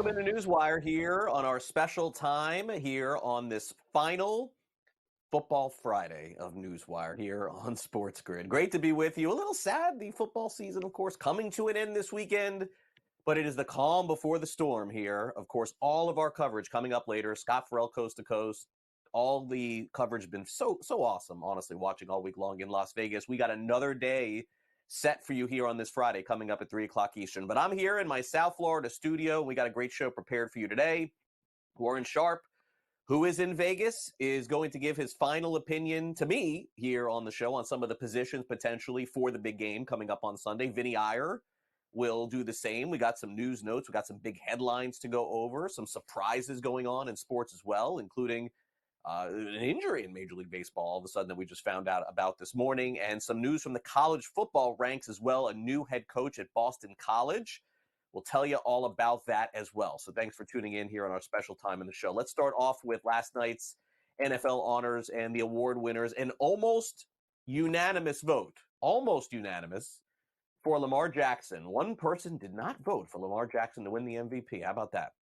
Welcome into NewsWire here on our special time here on this final Football Friday of NewsWire here on SportsGrid. Great to be with you. A little sad, the football season, of course, coming to an end this weekend, but it is the calm before the storm here. Of course, all of our coverage coming up later. Scott Farrell, Coast to Coast. All the coverage has been so awesome, honestly, watching all week long in Las Vegas. We got another day set for you here on this Friday coming up at 3 o'clock Eastern. But I'm here in my South Florida studio. We got a great show prepared for you today. Warren Sharp, who is in Vegas, is going to give his final opinion to me here on the show on some of the positions potentially for the big game coming up on Sunday. Vinnie Iyer will do the same. We got some news notes. We got some big headlines to go over, some surprises going on in sports as well, including an injury in Major League Baseball all of a sudden that we just found out about this morning, and some news from the college football ranks as well. A new head coach at Boston College. We'll tell you all about that as well. So thanks for tuning in here on our special time in the show. Let's start off with last night's NFL honors and the award winners. An almost unanimous vote, almost unanimous, for Lamar Jackson. One person did not vote for Lamar Jackson to win the MVP. How about that?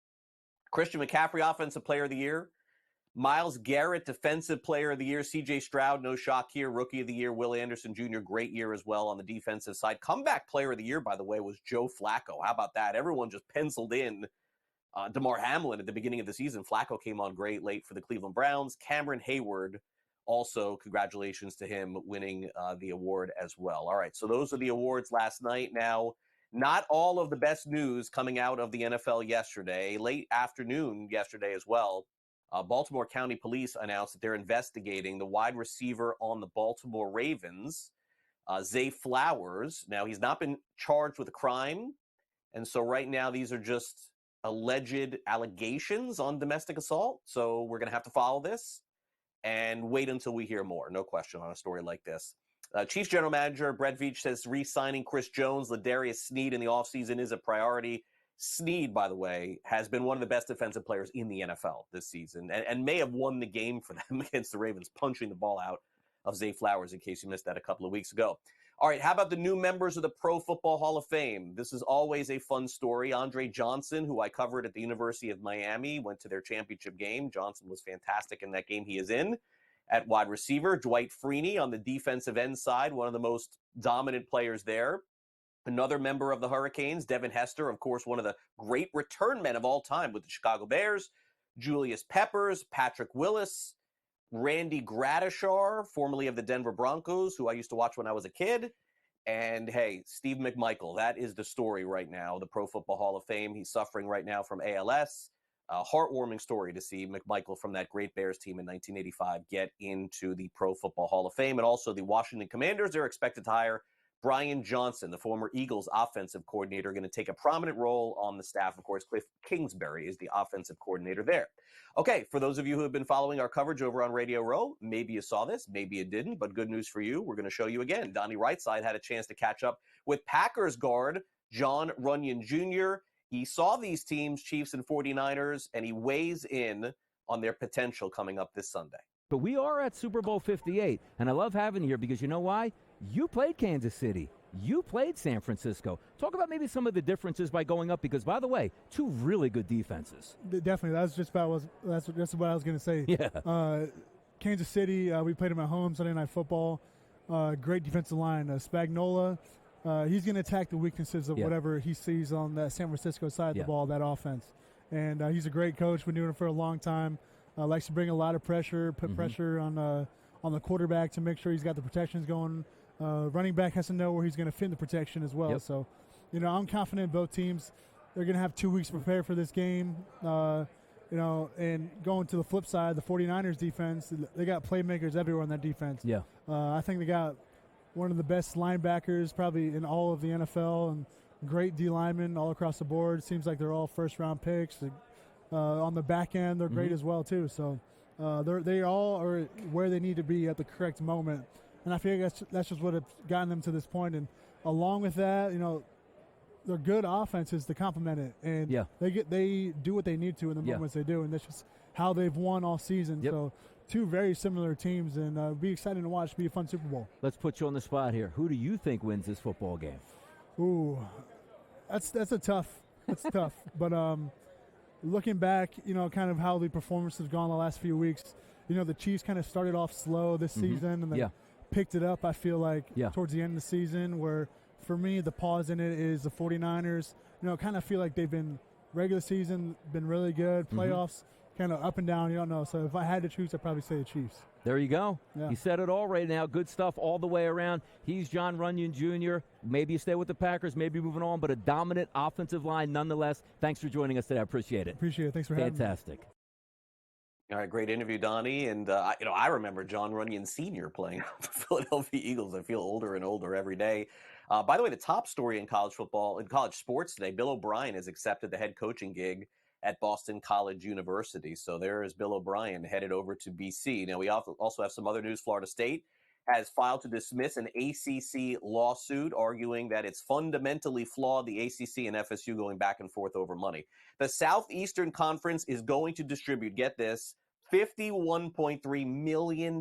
Christian McCaffrey, Offensive Player of the Year. Myles Garrett, Defensive Player of the Year. C.J. Stroud, no shock here. Rookie of the Year. Will Anderson Jr., great year as well on the defensive side. Comeback Player of the Year, by the way, was Joe Flacco. How about that? Everyone just penciled in DeMar Hamlin at the beginning of the season. Flacco came on great late for the Cleveland Browns. Cameron Hayward, also congratulations to him winning the award as well. All right, so those are the awards last night. Now, not all of the best news coming out of the NFL yesterday. Late afternoon yesterday as well. Baltimore County Police announced that they're investigating the wide receiver on the Baltimore Ravens, Zay Flowers. Now, he's not been charged with a crime, and so right now these are just alleged allegations on domestic assault. So we're going to have to follow this and wait until we hear more. No question on a story like this. Chiefs General Manager Brett Veach says re-signing Chris Jones, Ladarius Sneed in the offseason is a priority. Sneed, by the way, has been one of the best defensive players in the NFL this season and may have won the game for them against the Ravens, punching the ball out of Zay Flowers, in case you missed that a couple of weeks ago. All right, how about the new members of the Pro Football Hall of Fame? This is always a fun story. Andre Johnson, who I covered at the University of Miami, went to their championship game. Johnson was fantastic in that game he is in at wide receiver. Dwight Freeney on the defensive end side, one of the most dominant players there. Another member of the Hurricanes, Devin Hester, of course, one of the great return men of all time with the Chicago Bears. Julius Peppers, Patrick Willis, Randy Gradishar, formerly of the Denver Broncos, who I used to watch when I was a kid. And, hey, Steve McMichael, that is the story right now, the Pro Football Hall of Fame. He's suffering right now from ALS. A heartwarming story to see McMichael from that great Bears team in 1985 get into the Pro Football Hall of Fame. And also the Washington Commanders, they're expected to hire Brian Johnson, the former Eagles offensive coordinator, going to take a prominent role on the staff. Of course, Cliff Kingsbury is the offensive coordinator there. Okay, for those of you who have been following our coverage over on Radio Row, maybe you saw this, maybe you didn't, but good news for you. We're going to show you again. Donnie Rightside had a chance to catch up with Packers guard John Runyon Jr. He saw these teams, Chiefs and 49ers, and he weighs in on their potential coming up this Sunday. But we are at Super Bowl 58, and I love having you here because you know why? You played Kansas City. You played San Francisco. Talk about maybe some of the differences by going up because, by the way, two really good defenses. Definitely. That's what I was going to say. Yeah. Kansas City, we played them at home, Sunday Night Football. Great defensive line. Spagnuolo, he's going to attack the weaknesses of whatever he sees on that San Francisco side of the ball, that offense. And he's a great coach. Been doing it for a long time. Likes to bring a lot of pressure, put pressure on the quarterback to make sure he's got the protections going. Running back has to know where he's going to fit in the protection as well. Yep. So, I'm confident in both teams. They're going to have 2 weeks to prepare for this game. And going to the flip side, the 49ers defense, they got playmakers everywhere on that defense. Yeah. I think they got one of the best linebackers probably in all of the NFL and great D linemen all across the board. Seems like they're all first-round picks. On the back end, they're great as well, too. So they all are where they need to be at the correct moment. And I feel like that's just what has gotten them to this point. And along with that, they're good offenses to complement it. And they do what they need to in the moments they do. And that's just how they've won all season. Yep. So two very similar teams, and it'll be exciting to watch. It'll be a fun Super Bowl. Let's put you on the spot here. Who do you think wins this football game? Ooh, that's tough. But looking back, kind of how the performance has gone the last few weeks, the Chiefs kind of started off slow this season and then picked it up, I feel like, towards the end of the season, where for me the pause in it is the 49ers. Kind of feel like they've been regular season, been really good, playoffs, kind of up and down, you don't know. So if I had to choose, I'd probably say the Chiefs. There you go. Yeah. You said it all right now. Good stuff all the way around. He's John Runyon Jr. Maybe you stay with the Packers, maybe moving on, but a dominant offensive line nonetheless. Thanks for joining us today. I appreciate it. Appreciate it. Thanks for having me. Fantastic. All right, great interview, Donnie. And, I remember John Runyon Sr. playing for the Philadelphia Eagles. I feel older and older every day. By the way, the top story in college football, in college sports today, Bill O'Brien has accepted the head coaching gig at Boston College University. So there is Bill O'Brien headed over to BC. Now, we also have some other news. Florida State has filed to dismiss an ACC lawsuit, arguing that it's fundamentally flawed, the ACC and FSU going back and forth over money. The Southeastern Conference is going to distribute, get this, $51.3 million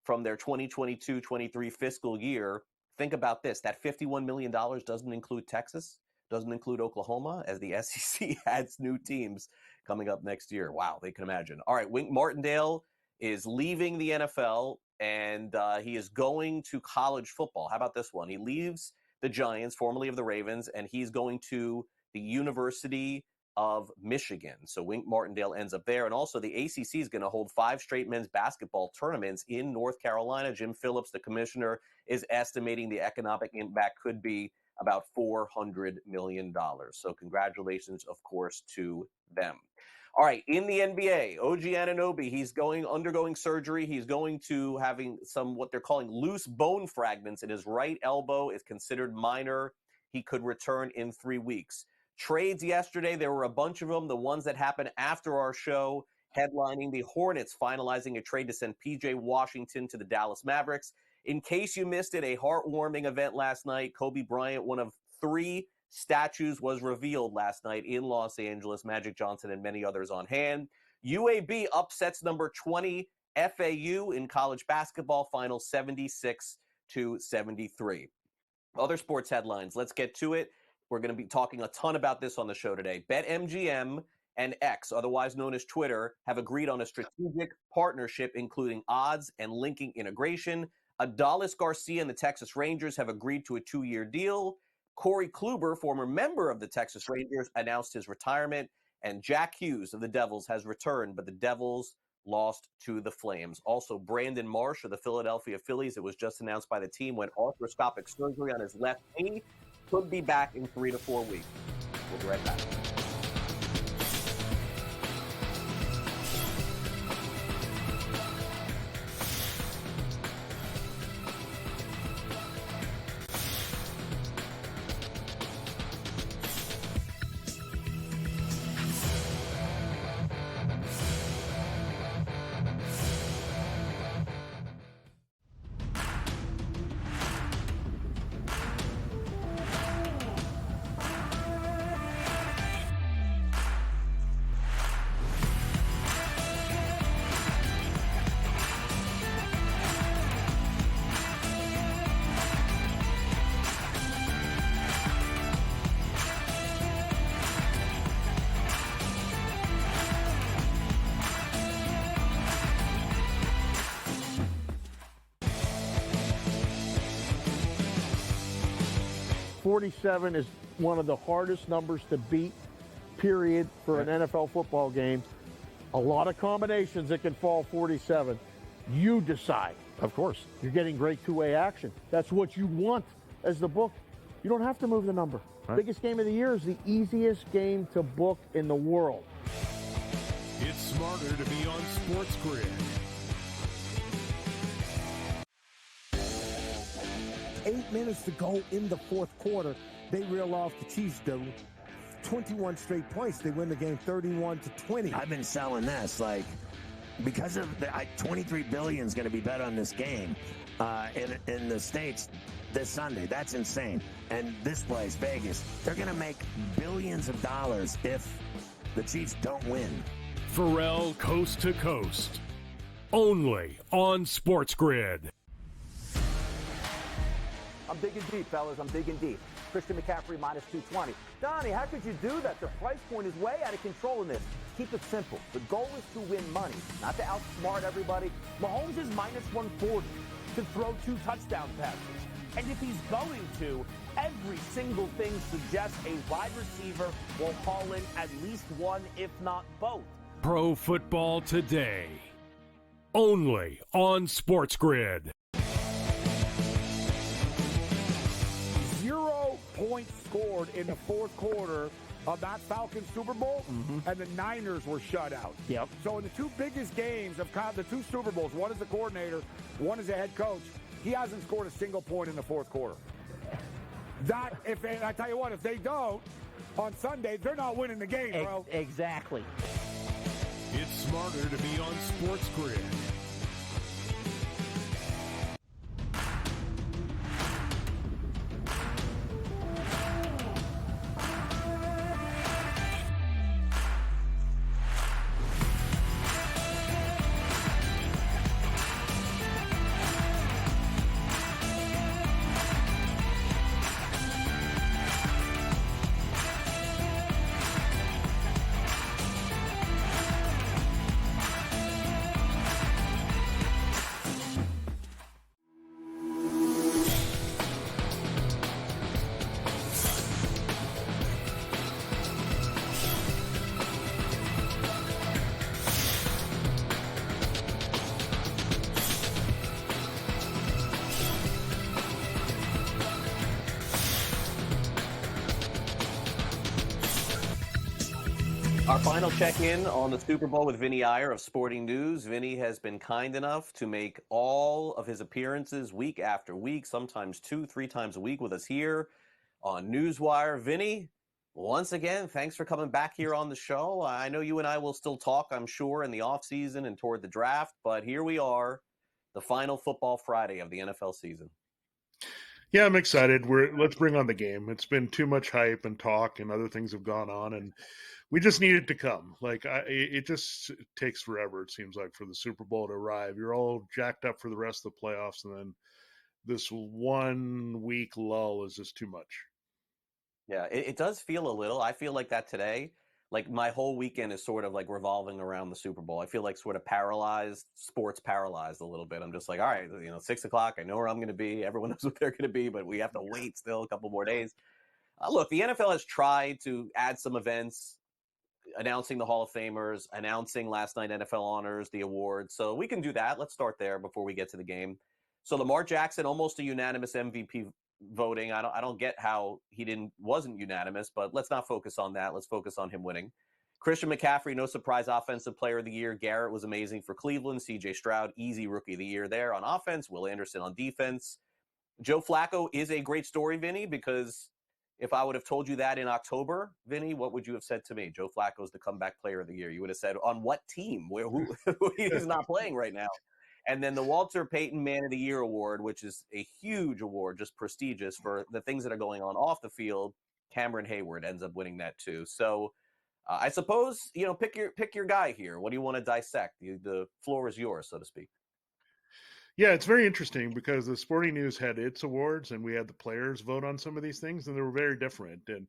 from their 2022-23 fiscal year. Think about this. That $51 million doesn't include Texas, doesn't include Oklahoma, as the SEC adds new teams coming up next year. Wow, they can imagine. All right, Wink Martindale is leaving the NFL, and he is going to college football. How about this one? He leaves the Giants, formerly of the Ravens, and he's going to the University of Michigan. So Wink Martindale ends up there. And also the ACC is going to hold 5 straight men's basketball tournaments in North Carolina. Jim Phillips, the commissioner, is estimating the economic impact could be about $400 million. So congratulations, of course, to them. All right, in the NBA, OG Anunoby, he's undergoing surgery. He's going to having some what they're calling loose bone fragments in his right elbow. Is considered minor. He could return in 3 weeks. Trades yesterday, there were a bunch of them. The ones that happened after our show, headlining the Hornets finalizing a trade to send P.J. Washington to the Dallas Mavericks. In case you missed it, a heartwarming event last night. Kobe Bryant, one of 3 statues, was revealed last night in Los Angeles. Magic Johnson and many others on hand. UAB upsets number 20 FAU in college basketball final 76-73. Other sports headlines. Let's get to it. We're going to be talking a ton about this on the show today. BetMGM and X, otherwise known as Twitter, have agreed on a strategic partnership including odds and linking integration. Adolis Garcia and the Texas Rangers have agreed to a 2-year deal. Corey Kluber, former member of the Texas Rangers, announced his retirement. And Jack Hughes of the Devils has returned, but the Devils lost to the Flames. Also, Brandon Marsh of the Philadelphia Phillies, it was just announced by the team, went arthroscopic surgery on his left knee. Could be back in 3 to 4 weeks. We'll be right back. .47 is one of the hardest numbers to beat, period, for an NFL football game. A lot of combinations that can fall 47. You decide. Of course. You're getting great two-way action. That's what you want as the book. You don't have to move the number. Right. Biggest game of the year is the easiest game to book in the world. It's smarter to be on SportsGrid. 8 minutes to go in the fourth quarter. They reel off the Chiefs, do 21 straight points. They win the game 31-20. I've been selling this, because of the 23 billion is going to be bet on this game in the States this Sunday. That's insane. And this place, Vegas, they're going to make billions of dollars if the Chiefs don't win. Pharrell Coast to Coast. Only on SportsGrid. I'm digging deep, fellas. I'm digging deep. Christian McCaffrey minus 220. Donnie, how could you do that? The price point is way out of control in this. Keep it simple. The goal is to win money, not to outsmart everybody. Mahomes is minus 140 to throw 2 touchdown passes. And if he's going to, every single thing suggests a wide receiver will haul in at least one, if not both. Pro Football Today. Only on SportsGrid. 0 points scored in the fourth quarter of that Falcons Super Bowl, and the Niners were shut out. Yep. So in the 2 biggest games of the 2 Super Bowls, one as a coordinator, one as a head coach, he hasn't scored a single point in the fourth quarter. I tell you what, if they don't, on Sunday, they're not winning the game, bro. Exactly. It's smarter to be on SportsGrid. Our final check-in on the Super Bowl with Vinnie Iyer of Sporting News. Vinnie has been kind enough to make all of his appearances week after week, sometimes 2-3 times a week with us here on NewsWire. Vinnie, once again, thanks for coming back here on the show. I know you and I will still talk, I'm sure, in the offseason and toward the draft, but here we are, the final Football Friday of the NFL season. Yeah, I'm excited. Let's bring on the game. It's been too much hype and talk, and other things have gone on, and we just need it to come. It just takes forever, it seems like, for the Super Bowl to arrive. You're all jacked up for the rest of the playoffs, and then this 1 week lull is just too much. Yeah, it does feel a little. I feel like that today. Like my whole weekend is sort of like revolving around the Super Bowl. I feel like sort of sports paralyzed a little bit. I'm just like, all right, 6 o'clock. I know where I'm going to be. Everyone knows what they're going to be, but we have to wait still a couple more days. Look, the NFL has tried to add some events, announcing the Hall of Famers, announcing last night NFL honors, the awards. So we can do that. Let's start there before we get to the game. So Lamar Jackson, almost a unanimous MVP voting. I don't get how he wasn't unanimous, but let's not focus on that. Let's focus on him winning. Christian McCaffrey, no surprise, Offensive Player of the Year. Garrett was amazing for Cleveland. CJ Stroud, easy Rookie of the Year there on offense. Will Anderson on defense. Joe Flacco is a great story, Vinny, because if I would have told you that in October, Vinny, what would you have said to me? Joe Flacco is the comeback player of the year. You would have said, on what team? Who he's not playing right now. And then the Walter Payton Man of the Year Award, which is a huge award, just prestigious for the things that are going on off the field. Cameron Hayward ends up winning that too. So I suppose, pick your guy here. What do you want to dissect? The floor is yours, so to speak. Yeah, it's very interesting because the Sporting News had its awards and we had the players vote on some of these things, and they were very different. And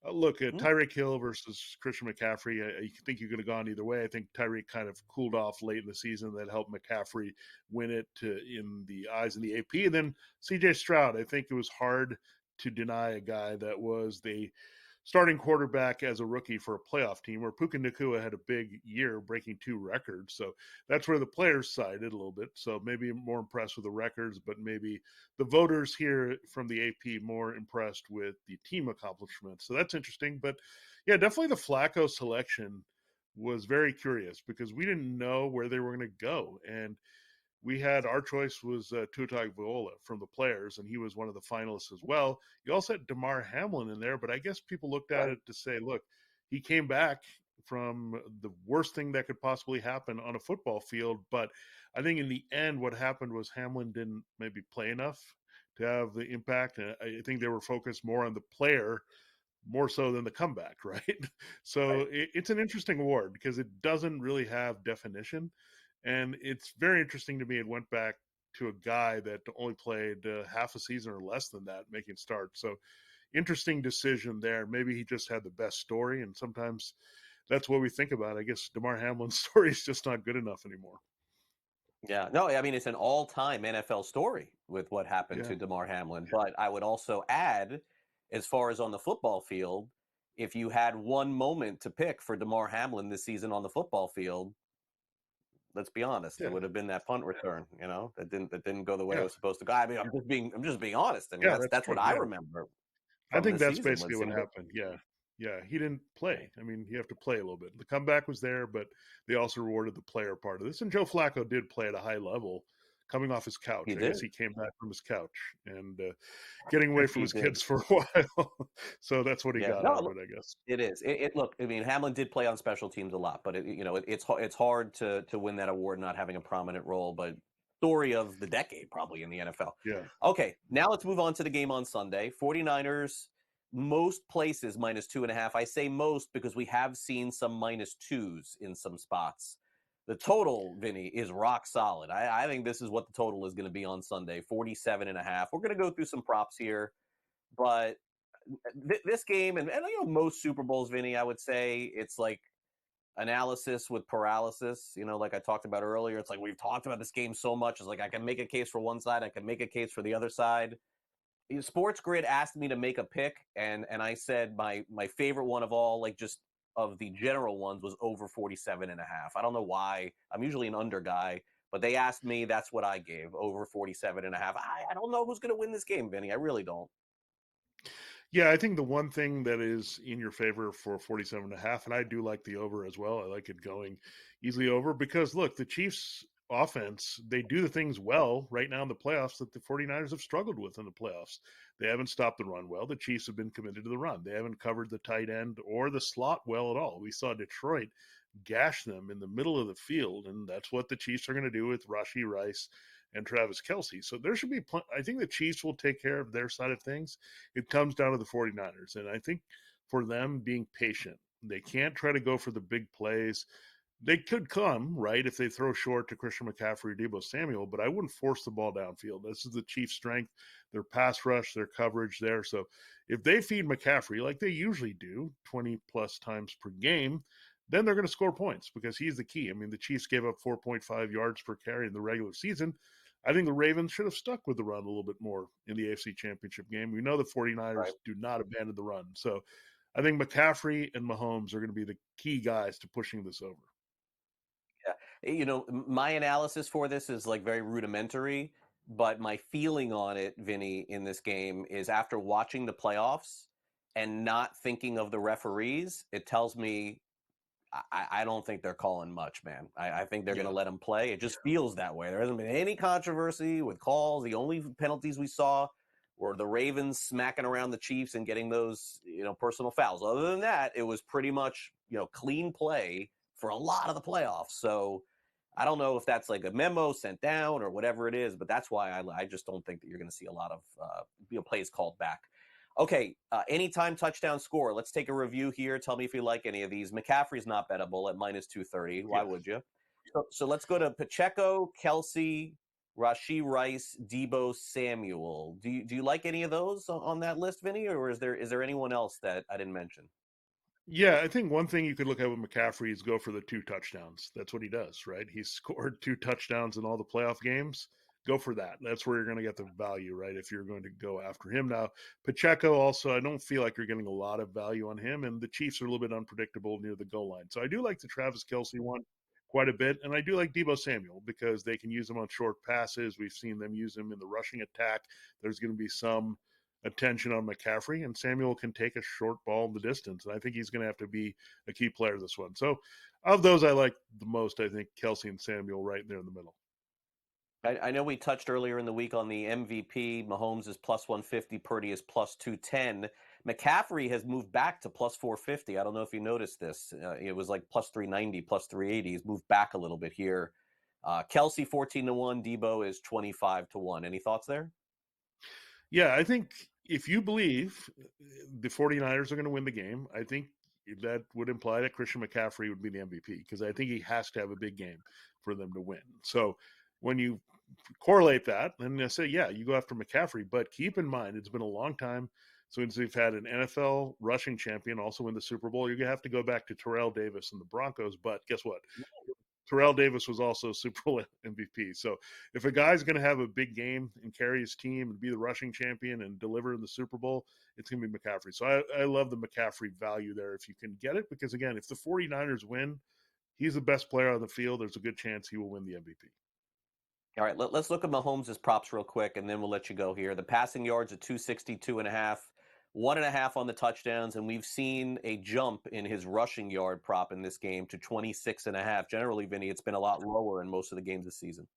look at Tyreek Hill versus Christian McCaffrey. I think you could have gone either way. I think Tyreek kind of cooled off late in the season. That helped McCaffrey win it in the eyes of the AP. And then CJ Stroud, I think it was hard to deny a guy that was the starting quarterback as a rookie for a playoff team, where Puka Nacua had a big year, breaking 2 records. So that's where the players sided a little bit. So maybe more impressed with the records, but maybe the voters here from the AP more impressed with the team accomplishments. So that's interesting. But yeah, definitely the Flacco selection was very curious because we didn't know where they were going to go. And we had our choice was Tua Tagovailoa from the players, and he was one of the finalists as well. You also had Damar Hamlin in there, but I guess people looked at it to say, look, he came back from the worst thing that could possibly happen on a football field. But I think in the end, what happened was Hamlin didn't maybe play enough to have the impact. And I think they were focused more on the player, more so than the comeback, right? So it's an interesting award because it doesn't really have definition. And it's very interesting to me. It went back to a guy that only played half a season or less than that, making starts. So interesting decision there. Maybe he just had the best story, and sometimes that's what we think about. I guess DeMar Hamlin's story is just not good enough anymore. Yeah, no, I mean, it's an all-time NFL story with what happened Yeah. to DeMar Hamlin. But I would also add, as far as on the football field, if you had one moment to pick for DeMar Hamlin this season on the football field, let's be honest, it would have been that punt return, that didn't go the way it was supposed to go. I mean, I'm just being honest. I mean, Yeah, that's true. what I remember I from think this that's season basically was what happened. Yeah, he didn't play. I mean, you have to play a little bit. The comeback was there, but they also rewarded the player part of this. And Joe Flacco did play at a high level, coming off his couch. I guess he came back from his couch and getting away from his kids for a while. So that's what he got out of it, I guess. It is. Look, I mean, Hamlin did play on special teams a lot, but it's hard to win that award not having a prominent role. But story of the decade probably in the NFL. Yeah. Okay, now let's move on to the game on Sunday. 49ers, most places -2.5. I say most because we have seen some -2s in some spots. The total, Vinny, is rock solid. I think this is what the total is going to be on Sunday, 47.5. We're going to go through some props here, but this game and most Super Bowls, Vinny, I would say it's like analysis with paralysis. Like I talked about earlier, it's like we've talked about this game so much. It's like I can make a case for one side, I can make a case for the other side. SportsGrid asked me to make a pick, and I said my favorite one of all, like just of the general ones, was over 47.5. I don't know why. I'm usually an under guy, but they asked me, that's what I gave, over 47.5. I don't know who's going to win this game, Vinny. I really don't. Yeah, I think the one thing that is in your favor for 47.5, and I do like the over as well. I like it going easily over because, look, the Chiefs offense, they do the things well right now in the playoffs that the 49ers have struggled with in the playoffs. They haven't stopped the run well. The Chiefs have been committed to the run. They haven't covered the tight end or the slot well at all. We saw Detroit gash them in the middle of the field, and that's what the Chiefs are going to do with Rashee Rice and Travis Kelce. So there should be I think the Chiefs will take care of their side of things. It comes down to the 49ers. And I think for them being patient, they can't try to go for the big plays. They could come, right, if they throw short to Christian McCaffrey or Deebo Samuel, but I wouldn't force the ball downfield. This is the Chiefs' strength, their pass rush, their coverage there. So if they feed McCaffrey like they usually do, 20-plus times per game, then they're going to score points because he's the key. I mean, the Chiefs gave up 4.5 yards per carry in the regular season. I think the Ravens should have stuck with the run a little bit more in the AFC Championship game. We know the 49ers do not abandon the run. So I think McCaffrey and Mahomes are going to be the key guys to pushing this over. Yeah. My analysis for this is like very rudimentary, but my feeling on it, Vinny, in this game is after watching the playoffs and not thinking of the referees, it tells me I don't think they're calling much, man. I think they're going to let them play. It just feels that way. There hasn't been any controversy with calls. The only penalties we saw were the Ravens smacking around the Chiefs and getting those, personal fouls. Other than that, it was pretty much, clean play for a lot of the playoffs. So I don't know if that's like a memo sent down or whatever it is, but that's why I just don't think that you're going to see a lot of plays called back. Okay, anytime touchdown score. Let's take a review here. Tell me if you like any of these. McCaffrey's not bettable at -230. Why would you? So let's go to Pacheco, Kelce, Rashee Rice, Deebo Samuel. Do you like any of those on that list, Vinny, or is there anyone else that I didn't mention? Yeah, I think one thing you could look at with McCaffrey is go for the 2 touchdowns. That's what he does, right? He's scored 2 touchdowns in all the playoff games. Go for that. That's where you're going to get the value, right? If you're going to go after him. Now, Pacheco also, I don't feel like you're getting a lot of value on him, and the Chiefs are a little bit unpredictable near the goal line. So I do like the Travis Kelce one quite a bit, and I do like Deebo Samuel because they can use him on short passes. We've seen them use him in the rushing attack. There's going to be some attention on McCaffrey, and Samuel can take a short ball in the distance, and I think he's going to have to be a key player this one. So of those I like the most, I think Kelce and Samuel right there in the middle. I know we touched earlier in the week on the MVP. Mahomes is +150. Purdy is +210. McCaffrey has moved back to +450. I don't know if you noticed this. It was like +390, +380. He's moved back a little bit here. Kelce 14-1. Deebo is 25-1. Any thoughts there? Yeah, I think if you believe the 49ers are going to win the game, I think that would imply that Christian McCaffrey would be the MVP because I think he has to have a big game for them to win. So when you correlate that, and I say, yeah, you go after McCaffrey. But keep in mind, it's been a long time since we've had an NFL rushing champion also win the Super Bowl. You're going to have to go back to Terrell Davis and the Broncos. But guess what? Terrell Davis was also Super Bowl MVP. So if a guy's going to have a big game and carry his team and be the rushing champion and deliver in the Super Bowl, it's going to be McCaffrey. So I love the McCaffrey value there if you can get it, because, again, if the 49ers win, he's the best player on the field. There's a good chance he will win the MVP. All right, let's look at Mahomes' props real quick, and then we'll let you go here. The passing yards at 262.5, 1.5 on the touchdowns, and we've seen a jump in his rushing yard prop in this game to 26.5. Generally, Vinny, it's been a lot lower in most of the games this season.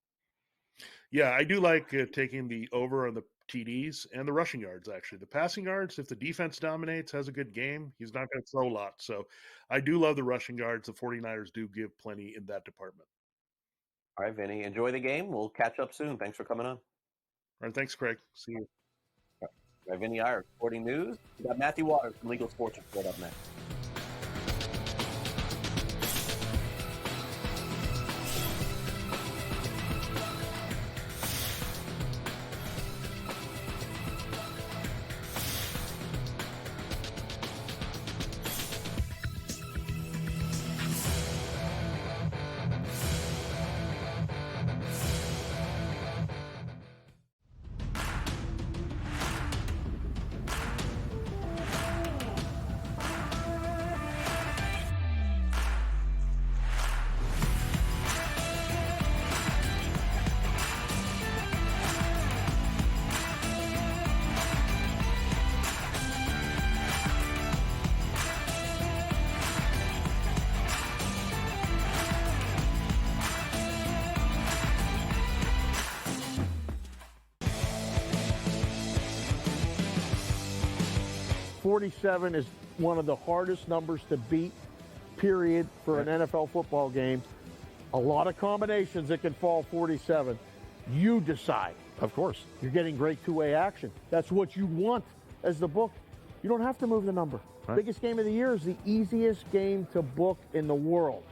Yeah, I do like taking the over on the TDs and the rushing yards, actually. The passing yards, if the defense dominates, has a good game, he's not going to throw a lot. So I do love the rushing yards. The 49ers do give plenty in that department. All right, Vinny, enjoy the game. We'll catch up soon. Thanks for coming on. All right, thanks, Craig. See you. All right, Vinnie Iyer, Sporting News. We got Matthew Waters from Legal Sports Report up next. .47 is one of the hardest numbers to beat, period, for an NFL football game. A lot of combinations that can fall 47. You decide. Of course. You're getting great two-way action. That's what you want as the book. You don't have to move the number. Right. Biggest game of the year is the easiest game to book in the world.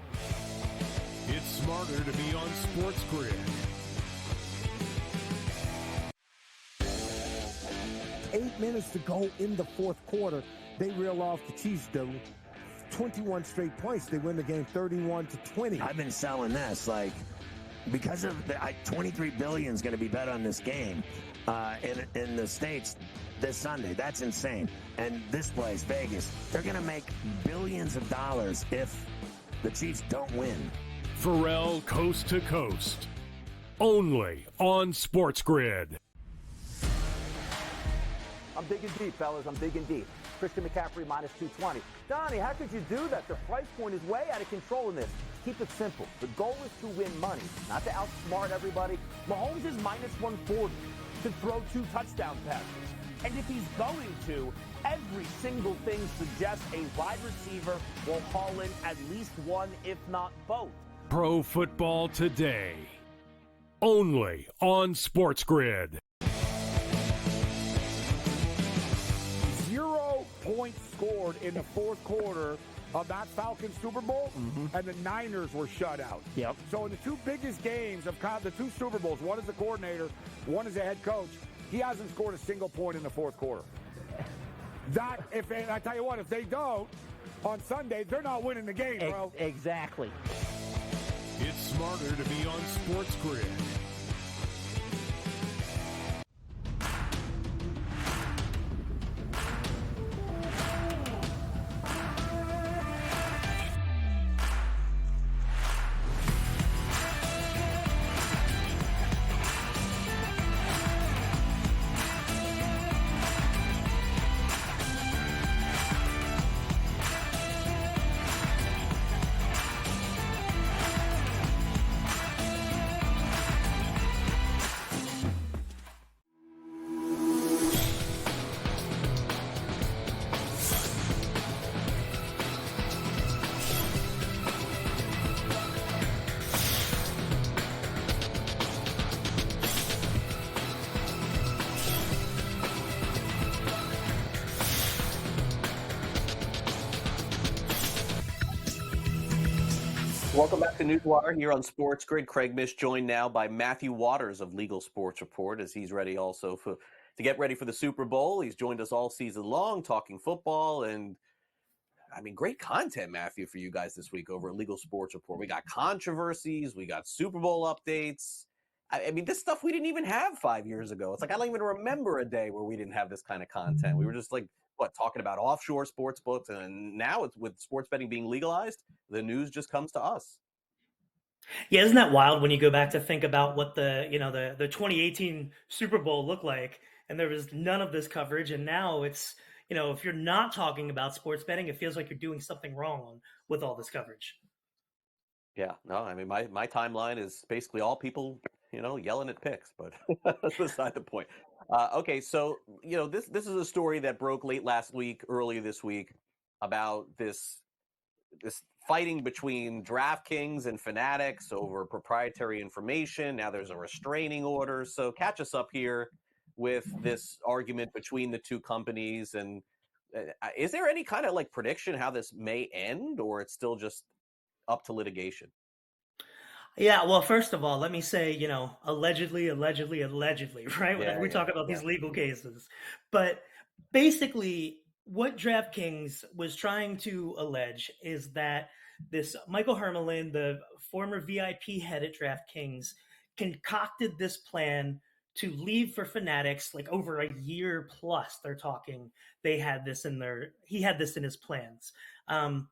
It's smarter to be on SportsGrid. 8 minutes to go in the fourth quarter. They reel off the Chiefs, do 21 straight points. They win the game 31-20. I've been selling this, like, because of the 23 billion is going to be bet on this game in the States this Sunday. That's insane. And this place, Vegas, they're going to make billions of dollars if the Chiefs don't win. Pharrell Coast to Coast. Only on SportsGrid. I'm digging deep, fellas. I'm digging deep. Christian McCaffrey minus 220. Donnie, how could you do that? The price point is way out of control in this. Keep it simple. The goal is to win money, not to outsmart everybody. Mahomes is minus 140 to throw 2 touchdown passes. And if he's going to, every single thing suggests a wide receiver will haul in at least one, if not both. Pro Football Today. Only on SportsGrid. 0 points scored in the fourth quarter of that Falcons Super Bowl, and the Niners were shut out. Yep. So in the 2 biggest games of the 2 Super Bowls, one as a coordinator, one as a head coach, he hasn't scored a single point in the fourth quarter. And I tell you what, if they don't, on Sunday, they're not winning the game, bro. Exactly. It's smarter to be on SportsGrid. Welcome back to NewsWire here on SportsGrid. Craig Mish joined now by Matthew Waters of Legal Sports Report as he's ready also to get ready for the Super Bowl. He's joined us all season long talking football, and I mean, great content, Matthew, for you guys this week over at Legal Sports Report. We got controversies, we got Super Bowl updates. I mean, this stuff we didn't even have 5 years ago. It's like I don't even remember a day where we didn't have this kind of content. We were just like, talking about offshore sports books, and now it's with sports betting being legalized, the news just comes to us. Yeah, isn't that wild when you go back to think about what the 2018 Super Bowl looked like, and there was none of this coverage, and now it's, if you're not talking about sports betting, it feels like you're doing something wrong with all this coverage. Yeah, no, I mean, my timeline is basically all people, yelling at picks, but that's beside the point. Okay, so, this is a story that broke late last week, earlier this week, about this fighting between DraftKings and Fanatics over proprietary information. Now there's a restraining order. So catch us up here with this argument between the two companies. And is there any kind of like prediction how this may end, or it's still just up to litigation? Yeah, well, first of all, let me say, allegedly, right? Whenever we talk about these legal cases. But basically, what DraftKings was trying to allege is that this Michael Hermelin, the former VIP head at DraftKings, concocted this plan to leave for Fanatics like over a year plus. They're talking. He had this in his plans. I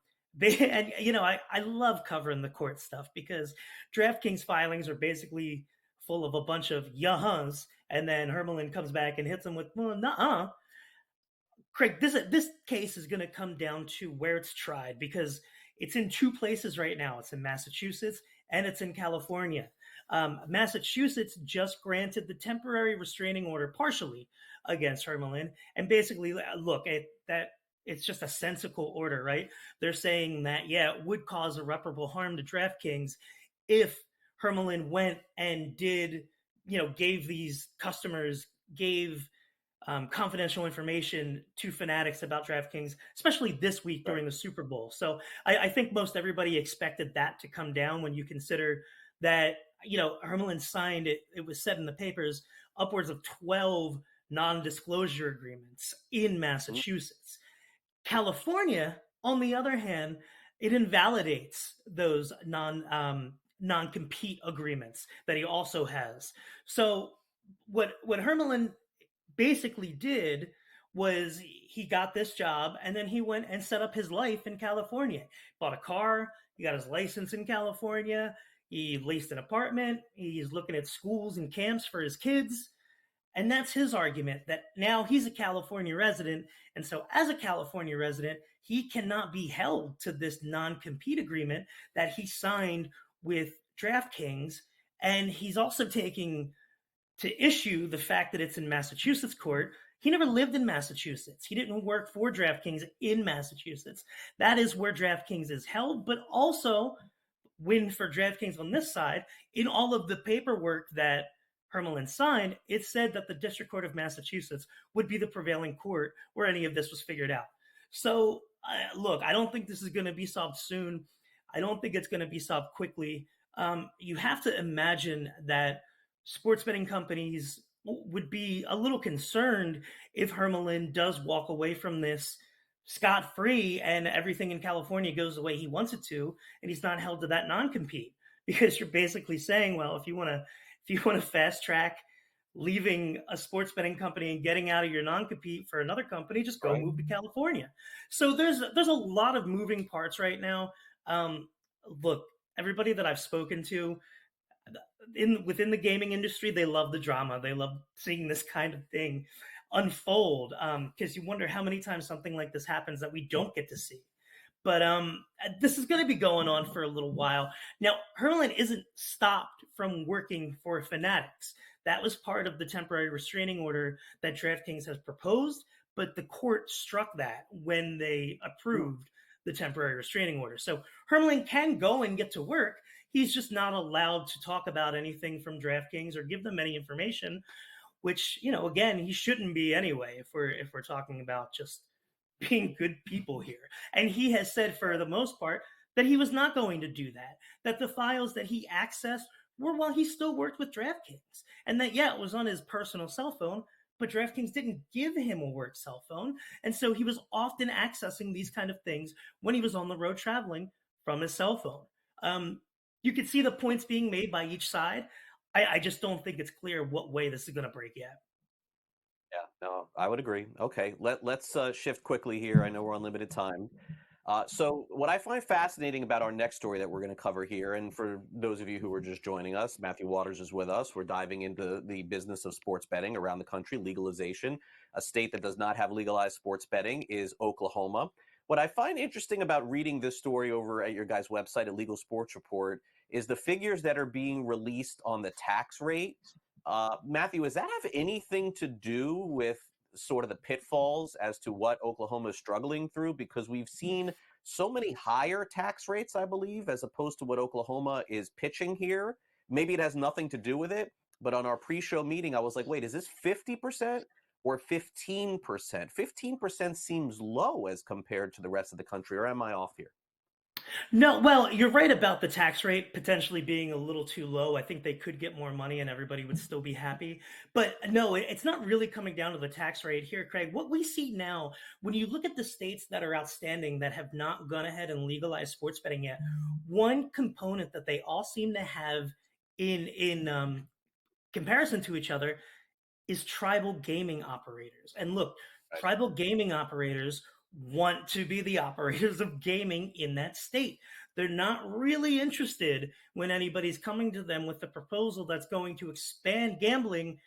love covering the court stuff because DraftKings filings are basically full of a bunch of yuhs, and then Hermelin comes back and hits them with, well, nuh-uh. Craig, this case is going to come down to where it's tried because it's in two places right now. It's in Massachusetts and it's in California. Massachusetts just granted the temporary restraining order partially against Hermelin, and basically, look, it's just a sensical order, right? They're saying that, it would cause irreparable harm to DraftKings if Hermelin went and did, gave these customers, confidential information to Fanatics about DraftKings, especially this week during the Super Bowl. So I think most everybody expected that to come down when you consider that, Hermelin signed it. It was said in the papers, upwards of 12 non-disclosure agreements in Massachusetts. California, on the other hand, it invalidates those non-compete agreements that he also has. So what Hermelin basically did was he got this job and then he went and set up his life in California. Bought a car, he got his license in California, he leased an apartment, he's looking at schools and camps for his kids. And that's his argument, that now he's a California resident. And so as a California resident, he cannot be held to this non-compete agreement that he signed with DraftKings. And he's also taking to issue the fact that it's in Massachusetts court. He never lived in Massachusetts. He didn't work for DraftKings in Massachusetts. That is where DraftKings is held, but also win for DraftKings on this side. In all of the paperwork that Hermelin signed, it said that the District Court of Massachusetts would be the prevailing court where any of this was figured out. So, look, I don't think this is going to be solved soon. I don't think it's going to be solved quickly. You have to imagine that sports betting companies would be a little concerned if Hermelin does walk away from this scot-free and everything in California goes the way he wants it to, and he's not held to that non-compete. Because you're basically saying, well, if you want to fast track leaving a sports betting company and getting out of your non-compete for another company, just go move to California. So there's a lot of moving parts right now. Look, everybody that I've spoken to within the gaming industry, they love the drama. They love seeing this kind of thing unfold because you wonder how many times something like this happens that we don't get to see. But this is going to be going on for a little while. Now, Hermelin isn't stopped from working for Fanatics. That was part of the temporary restraining order that DraftKings has proposed, but the court struck that when they approved the temporary restraining order. So Hermelin can go and get to work. He's just not allowed to talk about anything from DraftKings or give them any information, which, again, he shouldn't be anyway if we're talking about just being good people here. And he has said for the most part that he was not going to do that, that the files that he accessed were while he still worked with DraftKings, and that, yeah, it was on his personal cell phone, but DraftKings didn't give him a work cell phone. And so he was often accessing these kind of things when he was on the road traveling from his cell phone. You could see the points being made by each side. I just don't think it's clear what way this is going to break yet. Yeah, no, I would agree. Okay, let's shift quickly here. I know we're on limited time. So what I find fascinating about our next story that we're going to cover here, and for those of you who are just joining us, Matthew Waters is with us. We're diving into the business of sports betting around the country, legalization. A state that does not have legalized sports betting is Oklahoma. What I find interesting about reading this story over at your guys' website, at Legal Sports Report, is the figures that are being released on the tax rate. Matthew, does that have anything to do with sort of the pitfalls as to what Oklahoma is struggling through? Because we've seen so many higher tax rates, I believe, as opposed to what Oklahoma is pitching here. Maybe it has nothing to do with it, but on our pre-show meeting, I was like, wait, is this 50% or 15%? 15% seems low as compared to the rest of the country, or am I off here? No, well, you're right about the tax rate potentially being a little too low. I think they could get more money and everybody would still be happy. But no, it's not really coming down to the tax rate here, Craig. What we see now, when you look at the states that are outstanding that have not gone ahead and legalized sports betting yet, one component that they all seem to have in comparison to each other is tribal gaming operators. And look, tribal gaming operators want to be the operators of gaming in that state. They're not really interested when anybody's coming to them with a proposal that's going to expand gambling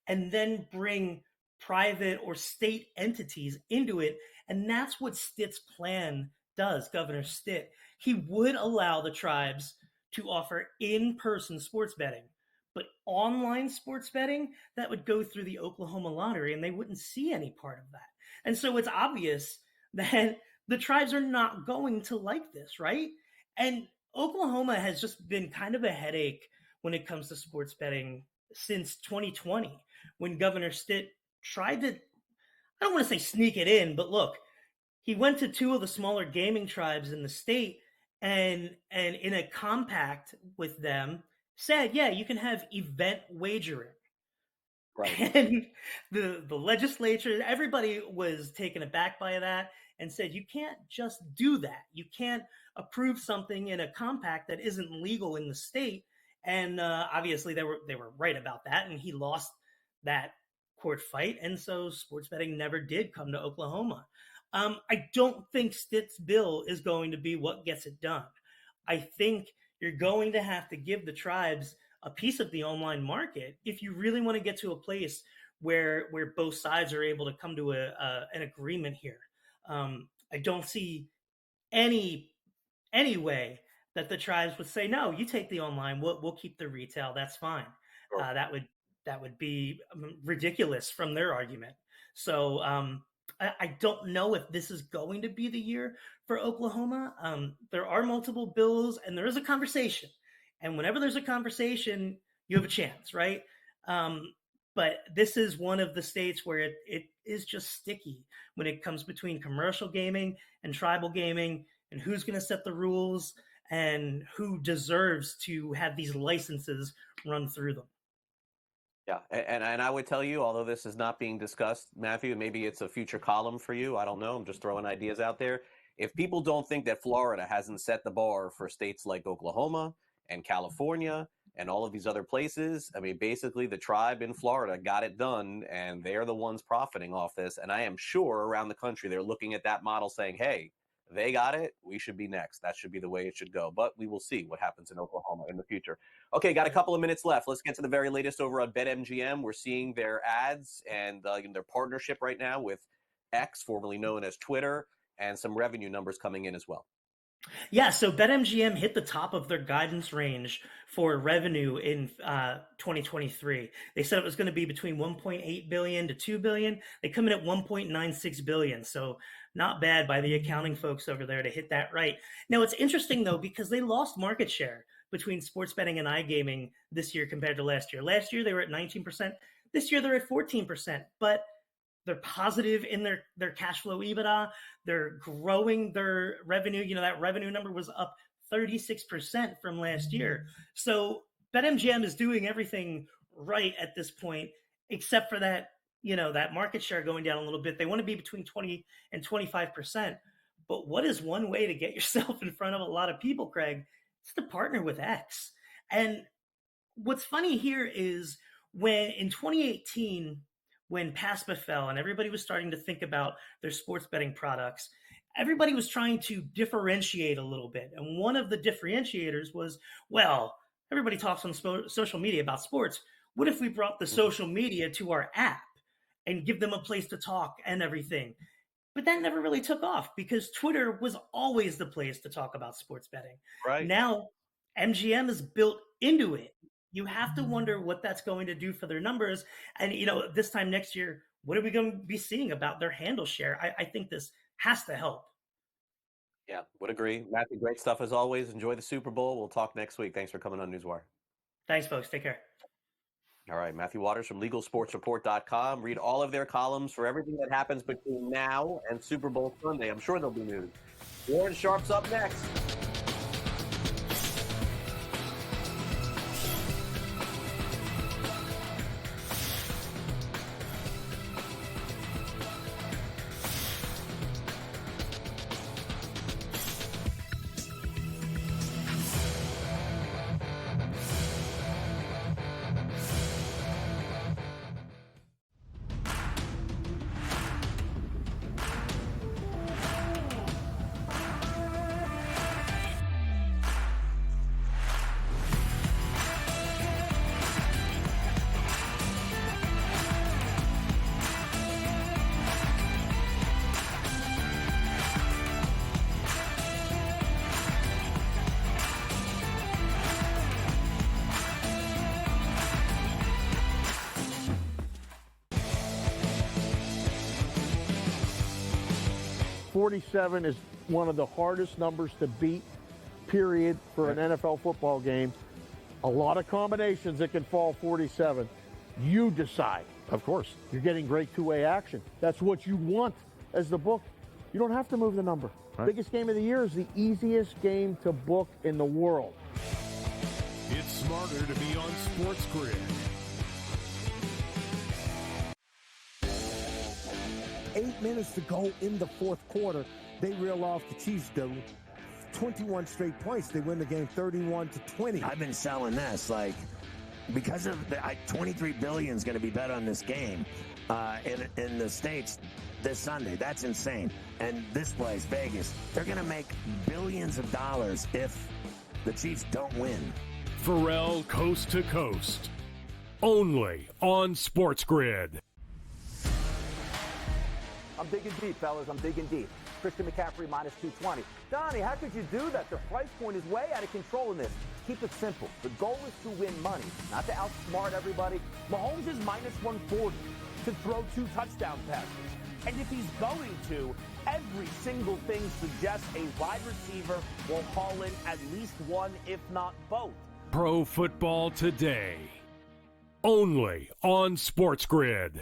and then bring private or state entities into it. And that's what Stitt's plan does, Governor Stitt. He would allow the tribes to offer in-person sports betting, but online sports betting, that would go through the Oklahoma lottery and they wouldn't see any part of that. And so it's obvious that the tribes are not going to like this, right? And Oklahoma has just been kind of a headache when it comes to sports betting since 2020, when Governor Stitt tried to, I don't want to say sneak it in, but look, he went to two of the smaller gaming tribes in the state and in a compact with them said, yeah, you can have event wagering. Right. And the legislature, everybody was taken aback by that and said, you can't just do that. You can't approve something in a compact that isn't legal in the state. And obviously they were right about that. And he lost that court fight. And so sports betting never did come to Oklahoma. I don't think Stitt's bill is going to be what gets it done. I think you're going to have to give the tribes a piece of the online market if you really want to get to a place where both sides are able to come to an agreement here. I don't see any way that the tribes would say, no, you take the online, we'll keep the retail, that's fine. Sure. That would be ridiculous from their argument. So I don't know if this is going to be the year for Oklahoma. There are multiple bills and there is a conversation. And whenever there's a conversation, you have a chance, right? But this is one of the states where it is just sticky when it comes between commercial gaming and tribal gaming and who's going to set the rules and who deserves to have these licenses run through them. Yeah, and I would tell you, although this is not being discussed, Matthew, maybe it's a future column for you. I don't know. I'm just throwing ideas out there. If people don't think that Florida hasn't set the bar for states like Oklahoma and California and all of these other places, I mean, basically the tribe in Florida got it done, and they're the ones profiting off this. And I am sure around the country they're looking at that model saying, hey, they got it, we should be next. That should be the way it should go. But we will see what happens in Oklahoma in the future. Okay, got a couple of minutes left. Let's get to the very latest over on BetMGM. We're seeing their ads and their partnership right now with X, formerly known as Twitter, and some revenue numbers coming in as well. Yeah, so BetMGM hit the top of their guidance range for revenue in 2023. They said it was going to be between 1.8 billion to 2 billion. They come in at 1.96 billion. So not bad by the accounting folks over there to hit that right. Now, it's interesting, though, because they lost market share between sports betting and iGaming this year compared to last year. Last year, they were at 19%. This year, they're at 14%. But They're positive in their cash flow EBITDA. They're growing their revenue. You know, that revenue number was up 36% from last year. So BetMGM is doing everything right at this point, except for that, you know, that market share going down a little bit. They want to be between 20 and 25%. But what is one way to get yourself in front of a lot of people, Craig? It's to partner with X. And what's funny here is when in 2018, when PASPA fell and everybody was starting to think about their sports betting products, everybody was trying to differentiate a little bit. And one of the differentiators was, well, everybody talks on social media about sports. What if we brought the social media to our app and give them a place to talk and everything? But that never really took off because Twitter was always the place to talk about sports betting. Right. Now, MGM is built into it. You have to wonder what that's going to do for their numbers. And, you know, this time next year, what are we going to be seeing about their handle share? I think this has to help. Yeah, would agree. Matthew, great stuff as always. Enjoy the Super Bowl. We'll talk next week. Thanks for coming on NewsWire. Thanks, folks. Take care. All right, Matthew Waters from LegalSportsReport.com. Read all of their columns for everything that happens between now and Super Bowl Sunday. I'm sure there'll be news. Warren Sharp's up next. .47 is one of the hardest numbers to beat, period, for an NFL football game. A lot of combinations that can fall 47. You decide. Of course. You're getting great two-way action. That's what you want as the book. You don't have to move the number. Right. Biggest game of the year is the easiest game to book in the world. It's smarter to be on SportsGrid. 8 minutes to go in the fourth quarter. They reel off the Chiefs, do 21 straight points. They win the game 31-20. I've been selling this, like, because of the 23 billion is going to be bet on this game in the States this Sunday. That's insane. And this place, Vegas, they're going to make billions of dollars if the Chiefs don't win. Pharrell Coast to Coast. Only on SportsGrid. I'm digging deep, fellas. I'm digging deep. Christian McCaffrey minus 220. Donnie, how could you do that? The price point is way out of control in this. Keep it simple. The goal is to win money, not to outsmart everybody. Mahomes is minus 140 to throw 2 touchdown passes. And if he's going to, every single thing suggests a wide receiver will haul in at least one, if not both. Pro Football Today. Only on SportsGrid.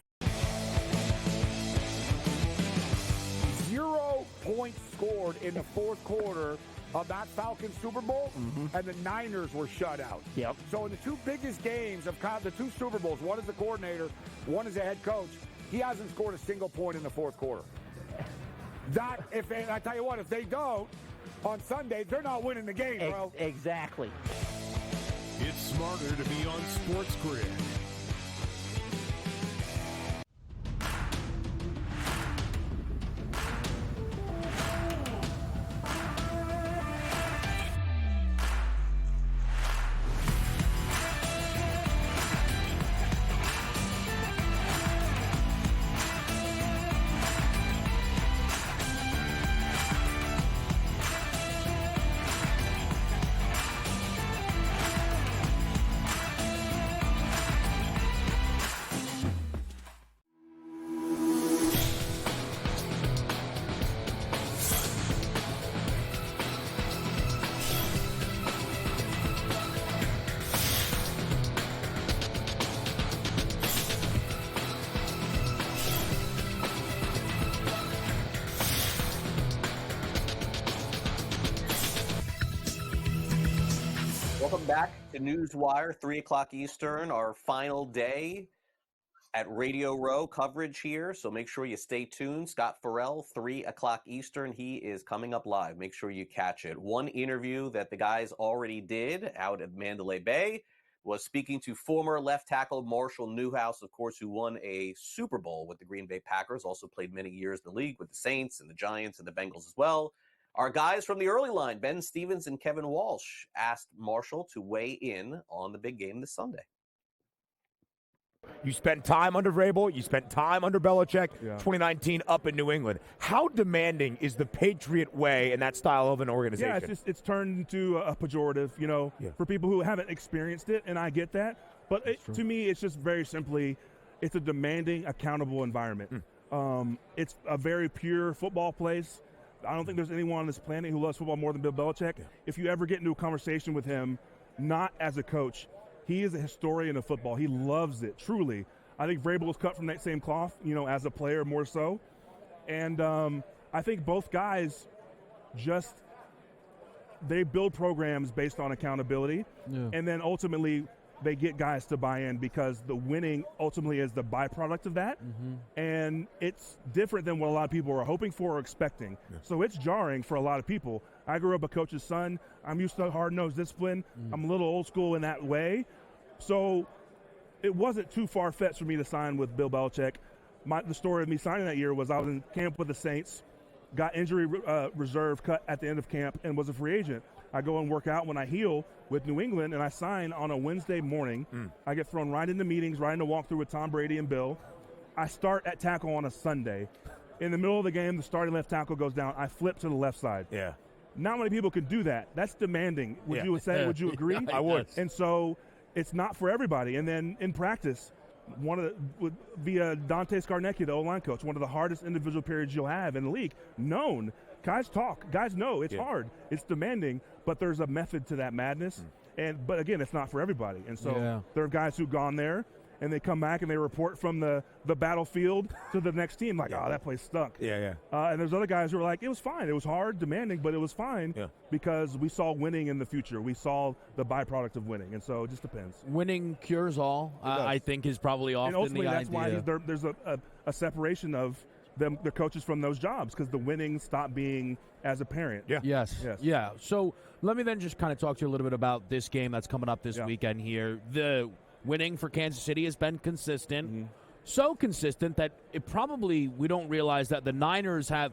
0 points scored in the fourth quarter of that Falcons Super Bowl, and the Niners were shut out. Yep. So in the 2 biggest games of the 2 Super Bowls, one is the coordinator, one is the head coach, he hasn't scored a single point in the fourth quarter. And I tell you what, if they don't, on Sunday, they're not winning the game, bro. Exactly. It's smarter to be on SportsGrid. Welcome back to NewsWire, 3 o'clock Eastern, our final day at Radio Row coverage here. So make sure you stay tuned. Scott Farrell, 3 o'clock Eastern. He is coming up live. Make sure you catch it. One interview that the guys already did out at Mandalay Bay was speaking to former left tackle Marshall Newhouse, of course, who won a Super Bowl with the Green Bay Packers, also played many years in the league with the Saints and the Giants and the Bengals as well. Our guys from the early line, Ben Stevens and Kevin Walsh, asked Marshall to weigh in on the big game this Sunday. You spent time under Vrabel. You spent time under Belichick. 2019 up in New England. How demanding is the Patriot way and that style of an organization? Yeah, it's turned into a pejorative, for people who haven't experienced it, and I get that. But to me, it's just very simply, it's a demanding, accountable environment. It's a very pure football place. I don't think there's anyone on this planet who loves football more than Bill Belichick. If you ever get into a conversation with him, not as a coach, he is a historian of football. He loves it, truly. I think Vrabel was cut from that same cloth, as a player more so. And I think both guys they build programs based on accountability. Yeah. And then ultimately they get guys to buy in because the winning ultimately is the byproduct of that. And it's different than what a lot of people are hoping for or expecting. So it's jarring for a lot of people. I grew up a coach's son. I'm used to hard-nosed discipline. I'm a little old school in that way. So it wasn't too far-fetched for me to sign with Bill Belichick. The story of me signing that year was I was in camp with the Saints, got injury reserve cut at the end of camp, and was a free agent. I go and work out when I heal with New England, and I sign on a Wednesday morning. I get thrown right into meetings, right into walkthrough with Tom Brady and Bill. I start at tackle on a Sunday. In the middle of the game, the starting left tackle goes down. I flip to the left side. Yeah. Not many people can do that. That's demanding. Would you say? Would you agree? I would. And so it's not for everybody. And then in practice, via Dante Scarnecchia, the O-line coach, one of the hardest individual periods you'll have in the league, known. Guys talk. Guys know it's hard. It's demanding, but there's a method to that madness. But again, it's not for everybody. And so there are guys who've gone there, and they come back and they report from the battlefield to the next team like, oh, that place stunk. And there's other guys who are like, it was fine. It was hard, demanding, but it was fine because we saw winning in the future. We saw the byproduct of winning. And so it just depends. Winning cures all, I think, is probably often the idea. And ultimately, that's why there's a separation of the coaches from those jobs because the winning stopped being as apparent. Yeah. So let me then just kind of talk to you a little bit about this game that's coming up this weekend here. The winning for Kansas City has been consistent. So consistent that we don't realize that the Niners have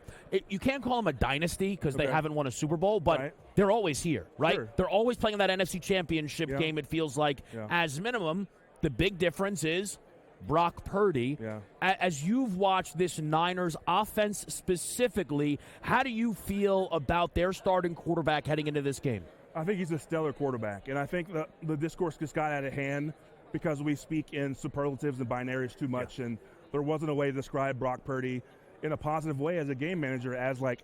you can't call them a dynasty because they haven't won a Super Bowl, but they're always here, right? Sure. They're always playing that NFC Championship game, it feels like. As minimum, the big difference is Brock Purdy. As you've watched this Niners offense specifically, how do you feel about their starting quarterback heading into this game? I think he's a stellar quarterback, and I think the discourse just got out of hand because we speak in superlatives and binaries too much, and there wasn't a way to describe Brock Purdy in a positive way as a game manager as like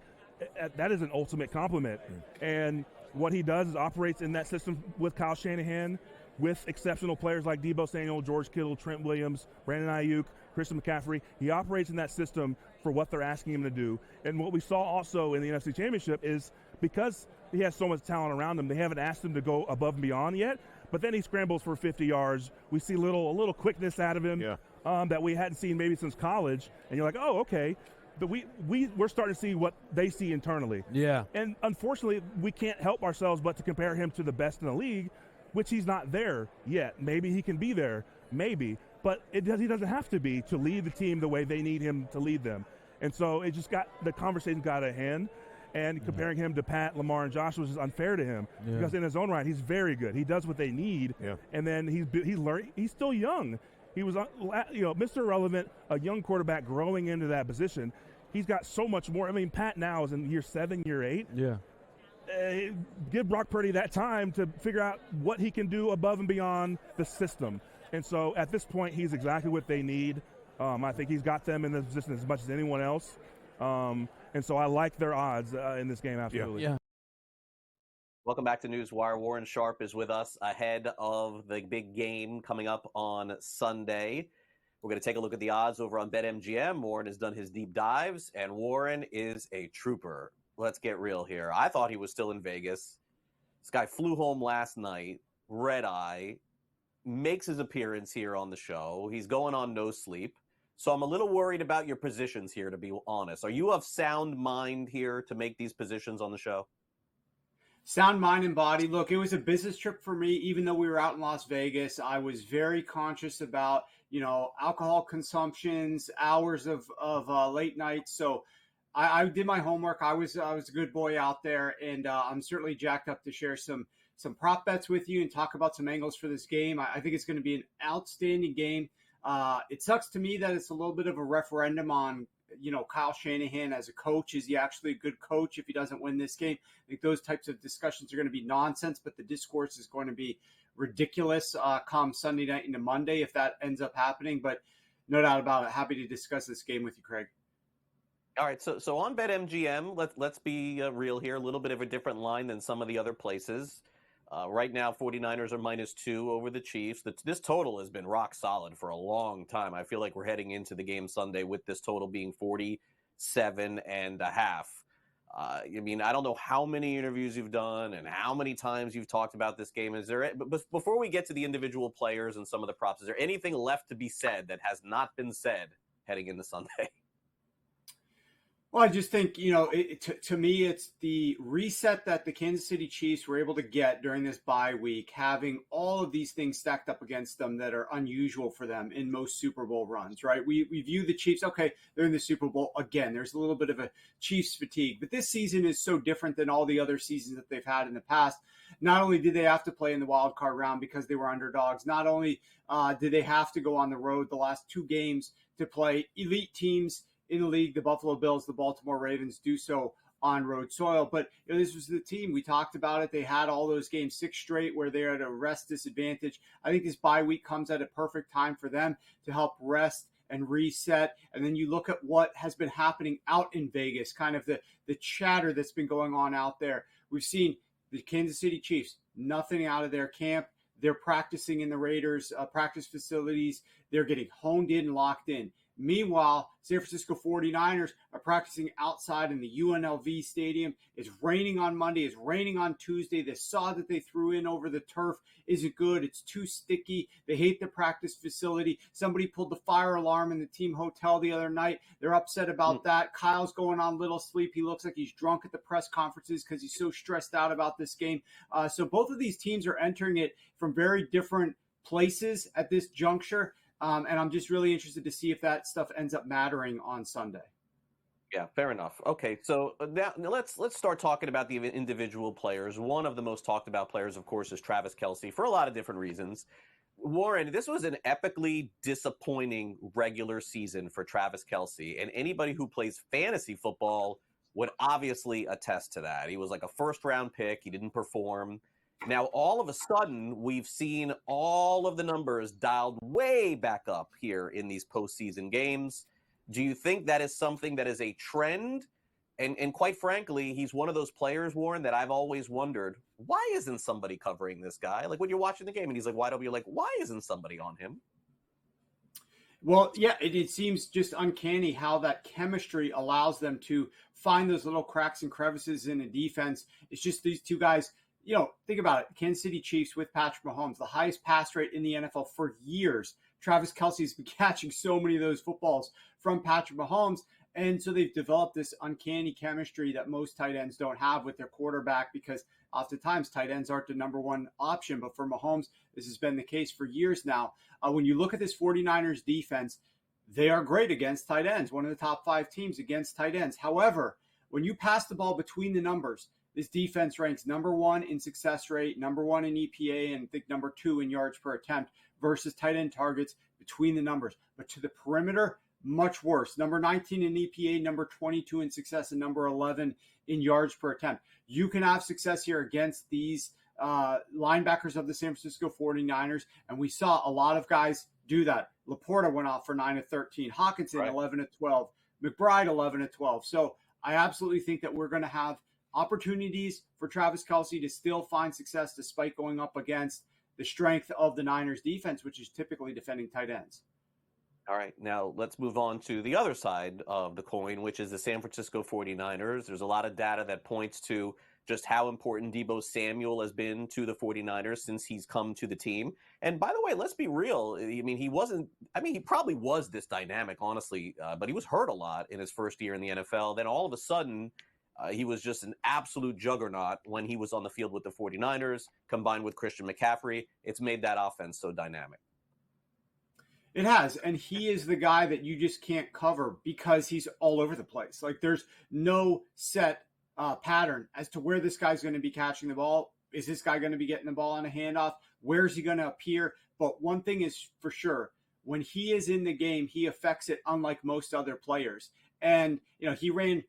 that is an ultimate compliment. And what he does is operates in that system with Kyle Shanahan, with exceptional players like Deebo Samuel, George Kittle, Trent Williams, Brandon Ayuk, Christian McCaffrey. He operates in that system for what they're asking him to do. And what we saw also in the NFC Championship is because he has so much talent around him, they haven't asked him to go above and beyond yet. But then he scrambles for 50 yards. We see a little quickness out of him that we hadn't seen maybe since college. And you're like, oh, okay. But we're starting to see what they see internally. And unfortunately, we can't help ourselves but to compare him to the best in the league, which he's not there yet. Maybe he can be there, maybe. But he doesn't have to be to lead the team the way they need him to lead them. And so the conversation got out of hand. And comparing him to Pat, Lamar, and Josh was just unfair to him because in his own right, he's very good. He does what they need. And then he's still young. He was, Mr. Irrelevant, a young quarterback growing into that position. He's got so much more. I mean, Pat now is in year 7, year 8. Give Brock Purdy that time to figure out what he can do above and beyond the system. And so at this point, he's exactly what they need. I think he's got them in the position as much as anyone else. And so I like their odds in this game, absolutely. Welcome back to NewsWire. Warren Sharp is with us ahead of the big game coming up on Sunday. We're going to take a look at the odds over on BetMGM. Warren has done his deep dives, and Warren is a trooper. Let's get real here. I thought he was still in Vegas. This guy flew home last night, red eye, makes his appearance here on the show. He's going on no sleep. So I'm a little worried about your positions here, to be honest. Are you of sound mind here to make these positions on the show? Sound mind and body. Look, it was a business trip for me. Even though we were out in Las Vegas, I was very conscious about, alcohol consumptions, hours of late nights. So I did my homework. I was a good boy out there, and I'm certainly jacked up to share some prop bets with you and talk about some angles for this game. I think it's going to be an outstanding game. It sucks to me that it's a little bit of a referendum on, Kyle Shanahan as a coach. Is he actually a good coach if he doesn't win this game? I think those types of discussions are going to be nonsense, but the discourse is going to be ridiculous come Sunday night into Monday if that ends up happening. But no doubt about it, happy to discuss this game with you, Craig. All right, so on BetMGM, let's be real here. A little bit of a different line than some of the other places. Right now, 49ers are -2 over the Chiefs. This total has been rock solid for a long time. I feel like we're heading into the game Sunday with this total being 47.5. I don't know how many interviews you've done and how many times you've talked about this game. But before we get to the individual players and some of the props, is there anything left to be said that has not been said heading into Sunday? Well, I just think, to me, it's the reset that the Kansas City Chiefs were able to get during this bye week, having all of these things stacked up against them that are unusual for them in most Super Bowl runs, right? We view the Chiefs, okay, they're in the Super Bowl again. There's a little bit of a Chiefs fatigue, but this season is so different than all the other seasons that they've had in the past. Not only did they have to play in the wild card round because they were underdogs, not only did they have to go on the road the last 2 games to play elite teams in the league, the Buffalo Bills, the Baltimore Ravens, do so on road soil. But this was the team. We talked about it. They had all those games 6 straight where they're at a rest disadvantage. I think this bye week comes at a perfect time for them to help rest and reset. And then you look at what has been happening out in Vegas, kind of the chatter that's been going on out there. We've seen the Kansas City Chiefs, nothing out of their camp. They're practicing in the Raiders' practice facilities. They're getting honed in and locked in. Meanwhile, San Francisco 49ers are practicing outside in the UNLV stadium. It's raining on Monday. It's raining on Tuesday. The sod that they threw in over the turf isn't good. It's too sticky. They hate the practice facility. Somebody pulled the fire alarm in the team hotel the other night. They're upset about that. Kyle's going on little sleep. He looks like he's drunk at the press conferences because he's so stressed out about this game. So both of these teams are entering it from very different places at this juncture. And I'm just really interested to see if that stuff ends up mattering on Sunday. Yeah, fair enough. Okay, so now let's start talking about the individual players. One of the most talked about players, of course, is Travis Kelce for a lot of different reasons. Warren, this was an epically disappointing regular season for Travis Kelce, and anybody who plays fantasy football would obviously attest to that. He was like a first-round pick. He didn't perform. Now, all of a sudden, we've seen all of the numbers dialed way back up here in these postseason games. Do you think that is something that is a trend? And quite frankly, he's one of those players, Warren, that I've always wondered, why isn't somebody covering this guy? Like when you're watching the game and he's like wide open, you're like, why isn't somebody on him? Well, yeah, it seems just uncanny how that chemistry allows them to find those little cracks and crevices in a defense. It's just these two guys. Think about it. Kansas City Chiefs with Patrick Mahomes, the highest pass rate in the NFL for years. Travis Kelce's been catching so many of those footballs from Patrick Mahomes. And so they've developed this uncanny chemistry that most tight ends don't have with their quarterback because oftentimes tight ends aren't the number one option. But for Mahomes, this has been the case for years now. When you look at this 49ers defense, they are great against tight ends, one of the top 5 teams against tight ends. However, when you pass the ball between the numbers, this defense ranks number 1 in success rate, number 1 in EPA, and I think number 2 in yards per attempt versus tight end targets between the numbers. But to the perimeter, much worse. Number 19 in EPA, number 22 in success, and number 11 in yards per attempt. You can have success here against these linebackers of the San Francisco 49ers, and we saw a lot of guys do that. Laporta went off for 9 of 13. Hawkinson, 11 of 12. McBride, 11 of 12. So I absolutely think that we're going to have opportunities for Travis Kelce to still find success despite going up against the strength of the Niners defense, which is typically defending tight ends. All right, now let's move on to the other side of the coin, which is the San Francisco 49ers. There's a lot of data that points to just how important Deebo Samuel has been to the 49ers since he's come to the team. And by the way, let's be real. I mean, he probably was this dynamic, honestly, but he was hurt a lot in his first year in the NFL. Then all of a sudden, he was just an absolute juggernaut when he was on the field with the 49ers, combined with Christian McCaffrey. It's made that offense so dynamic. It has, and he is the guy that you just can't cover because he's all over the place. Like there's no set pattern as to where this guy's going to be catching the ball. Is this guy going to be getting the ball on a handoff? Where's he going to appear? But one thing is for sure, when he is in the game, he affects it unlike most other players. And, he ran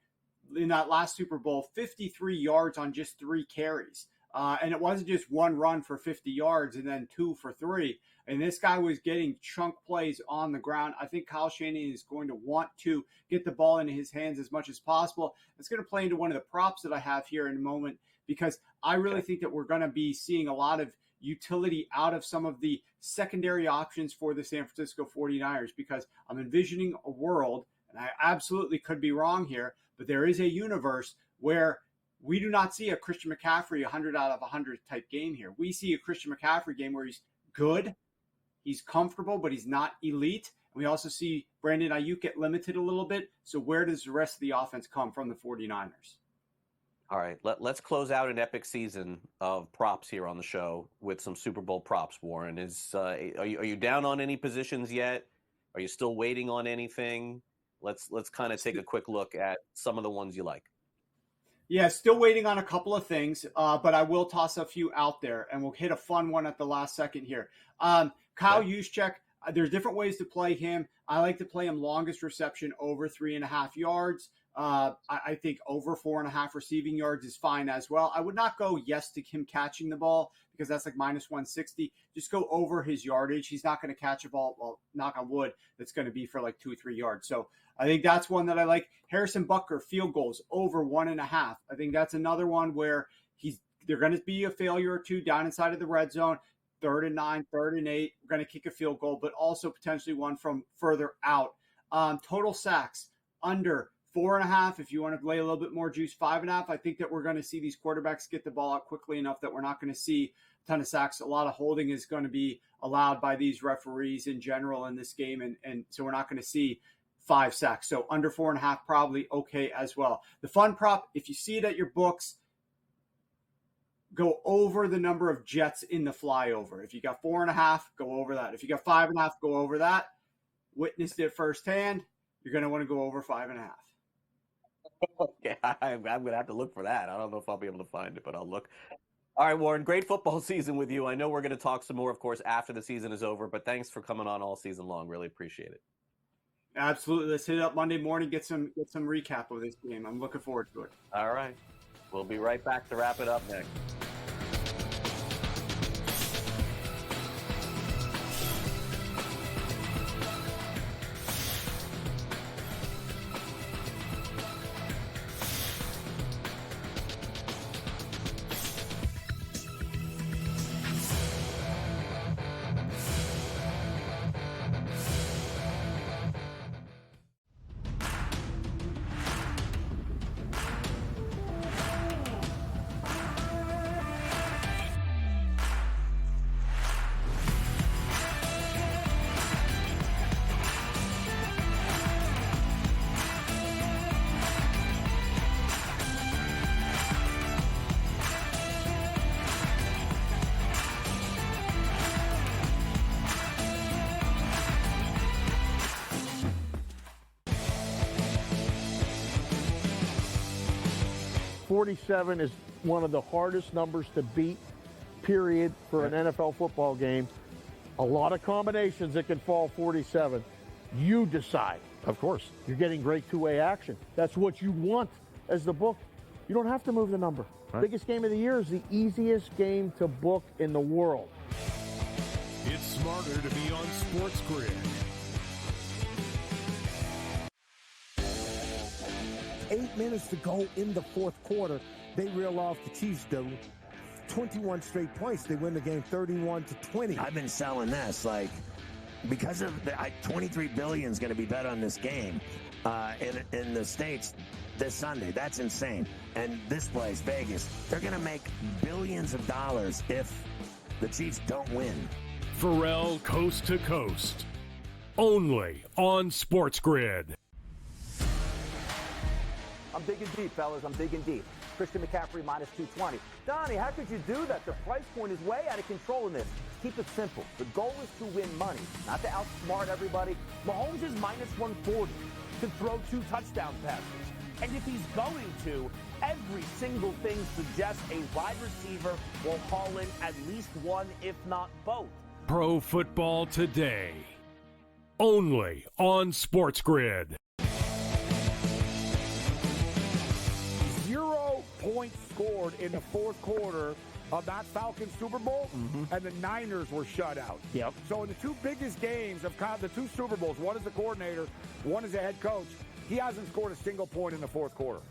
in that last Super Bowl 53 yards on just 3 carries. And it wasn't just one run for 50 yards and then 2 for 3. And this guy was getting chunk plays on the ground. I think Kyle Shanahan is going to want to get the ball into his hands as much as possible. It's going to play into one of the props that I have here in a moment because I really think that we're going to be seeing a lot of utility out of some of the secondary options for the San Francisco 49ers because I'm envisioning a world, and I absolutely could be wrong here, but there is a universe where we do not see a Christian McCaffrey 100 out of 100 type game here. We see a Christian McCaffrey game where he's good, he's comfortable, but he's not elite. And we also see Brandon Ayuk get limited a little bit. So where does the rest of the offense come from the 49ers? All right, let's close out an epic season of props here on the show with some Super Bowl props, Warren. Are you down on any positions yet? Are you still waiting on anything? Let's kind of take a quick look at some of the ones you like. Yeah, still waiting on a couple of things, but I will toss a few out there, and we'll hit a fun one at the last second here. Kyle Juszczyk, there's different ways to play him. I like to play him longest reception over 3.5 yards. I think over 4.5 receiving yards is fine as well. I would not go yes to him catching the ball because that's like minus 160. Just go over his yardage. He's not going to catch a ball, well, knock on wood, that's going to be for like 2 or 3 yards. So I think that's one that I like. Harrison Butker, field goals over 1.5. I think that's another one where they're going to be a failure or two down inside of the red zone. 3rd and 9, 3rd and 8, we're going to kick a field goal, but also potentially one from further out. Total sacks under 4.5. If you want to lay a little bit more juice, 5.5. I think that we're going to see these quarterbacks get the ball out quickly enough that we're not going to see a ton of sacks. A lot of holding is going to be allowed by these referees in general in this game, and so we're not going to see 5 sacks. So under 4.5 probably okay as well. The fun prop, if you see it at your books, go over the number of jets in the flyover. If you got 4.5, go over that. If you got 5.5, go over that. Witnessed it firsthand. You're going to want to go over 5.5. Yeah, I'm going to have to look for that. I don't know if I'll be able to find it, but I'll look. All right, Warren, great football season with you. I know we're going to talk some more, of course, after the season is over, but thanks for coming on all season long. Really appreciate it. Absolutely. Let's hit it up Monday morning, get some recap of this game. I'm looking forward to it. All right. We'll be right back to wrap it up next. .47 is one of the hardest numbers to beat, period, for an NFL football game. A lot of combinations that can fall 47. You decide. Of course, you're getting great two-way action. That's what you want as the book. You don't have to move the number. Right. Biggest game of the year is the easiest game to book in the world. It's smarter to be on SportsGrid. 8 minutes to go in the fourth quarter. They reel off the Chiefs, do 21 straight points. They win the game 31-20. I've been selling this. Like, because of the $23 billion is going to be bet on this game in the States this Sunday. That's insane. And this place, Vegas, they're going to make billions of dollars if the Chiefs don't win. Pharrell Coast to Coast. Only on SportsGrid. I'm digging deep, fellas. I'm digging deep. Christian McCaffrey minus 220. Donnie, how could you do that? The price point is way out of control in this. Keep it simple. The goal is to win money, not to outsmart everybody. Mahomes is minus 140 to throw 2 touchdown passes. And if he's going to, every single thing suggests a wide receiver will haul in at least one, if not both. Pro Football Today. Only on SportsGrid. 0 points scored in the fourth quarter of that Falcons Super Bowl, and the Niners were shut out. Yep. So in the 2 biggest games of kind of the 2 Super Bowls, one is the coordinator, one is the head coach, he hasn't scored a single point in the fourth quarter.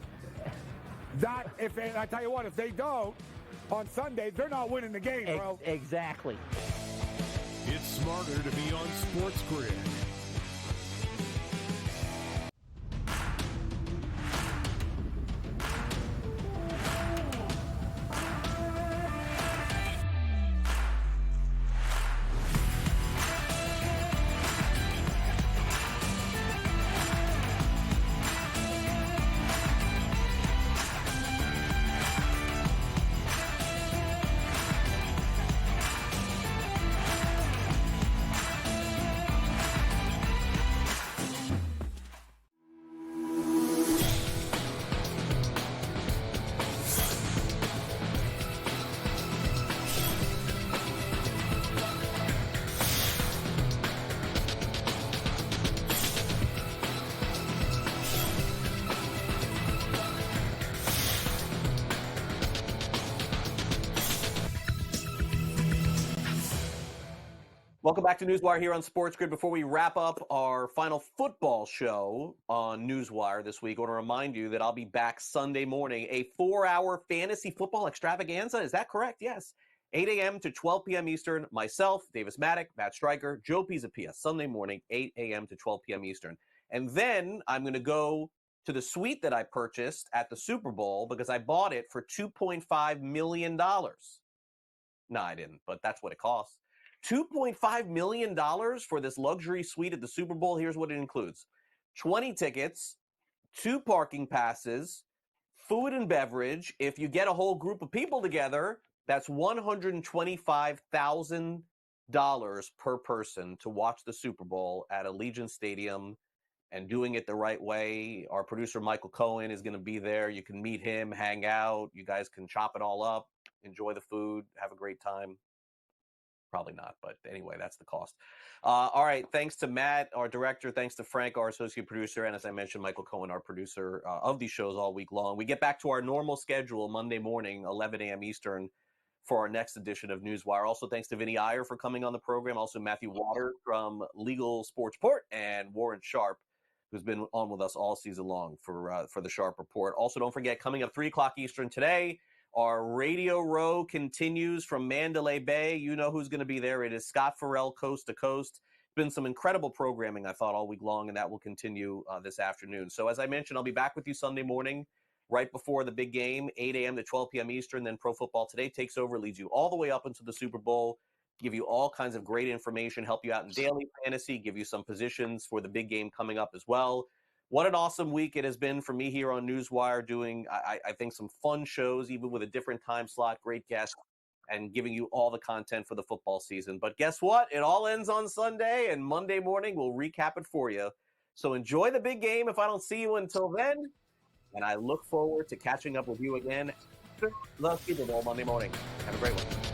And I tell you what, if they don't, on Sunday, they're not winning the game, bro. Exactly. It's smarter to be on SportsGrid. Welcome back to NewsWire here on SportsGrid. Before we wrap up our final football show on NewsWire this week, I want to remind you that I'll be back Sunday morning, a 4-hour fantasy football extravaganza. Is that correct? Yes. 8 a.m. to 12 p.m. Eastern. Myself, Davis Maddock, Matt Stryker, Joe Pisapia, Sunday morning, 8 a.m. to 12 p.m. Eastern. And then I'm going to go to the suite that I purchased at the Super Bowl because I bought it for $2.5 million. No, I didn't, but that's what it costs. $2.5 million for this luxury suite at the Super Bowl. Here's what it includes. 20 tickets, 2 parking passes, food and beverage. If you get a whole group of people together, that's $125,000 per person to watch the Super Bowl at Allegiant Stadium and doing it the right way. Our producer, Michael Cohen, is going to be there. You can meet him, hang out. You guys can chop it all up, enjoy the food, have a great time. Probably not, but anyway, that's the cost. All right, thanks to Matt, our director. Thanks to Frank, our associate producer. And as I mentioned, Michael Cohen, our producer of these shows all week long. We get back to our normal schedule Monday morning, 11 a.m. Eastern, for our next edition of NewsWire. Also, thanks to Vinnie Iyer for coming on the program. Also, Matthew Water from Legal Sports Report and Warren Sharp, who's been on with us all season long for the Sharp Report. Also, don't forget, coming up 3 o'clock Eastern today, our Radio Row continues from Mandalay Bay. You know who's going to be there. It is Scott Farrell, Coast to Coast. It's been some incredible programming, I thought, all week long, and that will continue this afternoon. So as I mentioned, I'll be back with you Sunday morning, right before the big game, 8 a.m. to 12 p.m. Eastern. Then Pro Football Today takes over, leads you all the way up into the Super Bowl, give you all kinds of great information, help you out in daily fantasy, give you some positions for the big game coming up as well. What an awesome week it has been for me here on NewsWire, doing, I think, some fun shows, even with a different time slot, great guests, and giving you all the content for the football season. But guess what? It all ends on Sunday, and Monday morning we'll recap it for you. So enjoy the big game if I don't see you until then, and I look forward to catching up with you again after the Super Bowl Monday morning. Have a great one.